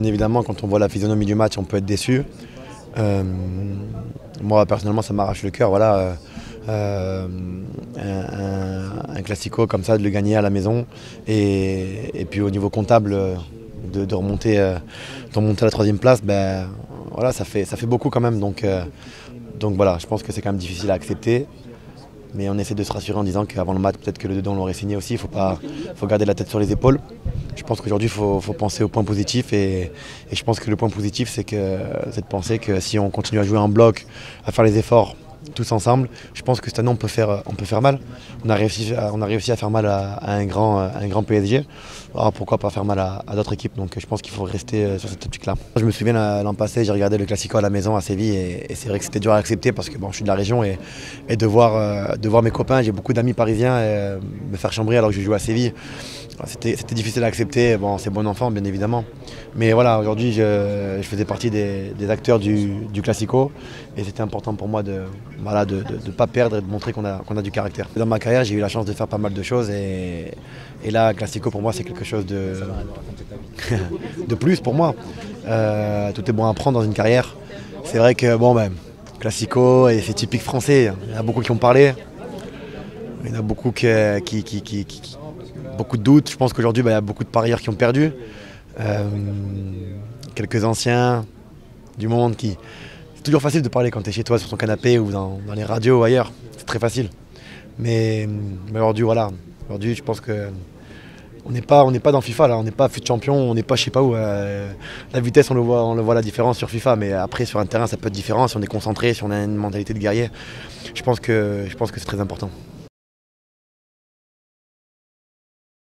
Évidemment, quand on voit la physionomie du match, on peut être déçu. Euh, Moi, personnellement, ça m'arrache le cœur. Voilà, un classico comme ça, de le gagner à la maison. Et puis au niveau comptable, de remonter à la troisième place, ben, voilà, ça fait beaucoup quand même. Donc voilà, je pense que c'est quand même difficile à accepter. Mais on essaie de se rassurer en disant qu'avant le match, peut-être que le dedans on l'aurait signé aussi. Faut garder la tête sur les épaules. Je pense qu'aujourd'hui, il faut penser au point positif. Et je pense que le point positif, c'est de penser que si on continue à jouer en bloc, à faire les efforts tous ensemble, je pense que cette année, on peut faire mal. On a réussi à faire mal à un grand PSG. Alors pourquoi pas faire mal à d'autres équipes. Donc je pense qu'il faut rester sur cette optique-là. Je me souviens l'an passé, j'ai regardé le Classico à la maison à Séville. Et c'est vrai que c'était dur à accepter parce que bon, je suis de la région. Et de voir mes copains, j'ai beaucoup d'amis parisiens, me faire chambrer alors que je joue à Séville. C'était difficile à accepter. Bon, c'est bon enfant, bien évidemment. Mais voilà, aujourd'hui, je faisais partie des acteurs du Classico. Et c'était important pour moi de ne pas perdre et de montrer qu'on a du caractère. Dans ma carrière, j'ai eu la chance de faire pas mal de choses. Et là, Classico, pour moi, c'est quelque chose de plus pour moi. Tout est bon à prendre dans une carrière. C'est vrai que, bon, ben, Classico, et c'est typique français. Il y en a beaucoup qui ont parlé. Il y en a beaucoup beaucoup de doutes. Je pense qu'aujourd'hui, il y a beaucoup de parieurs qui ont perdu. Quelques anciens du monde qui... C'est toujours facile de parler quand tu es chez toi sur ton canapé ou dans les radios ou ailleurs. C'est très facile. Mais aujourd'hui, voilà. Aujourd'hui, je pense que on n'est pas dans FIFA là, on n'est pas fut champion, on n'est pas je sais pas où. La vitesse, on le voit la différence sur FIFA, mais après sur un terrain, ça peut être différent si on est concentré, si on a une mentalité de guerrier. Je pense que c'est très important.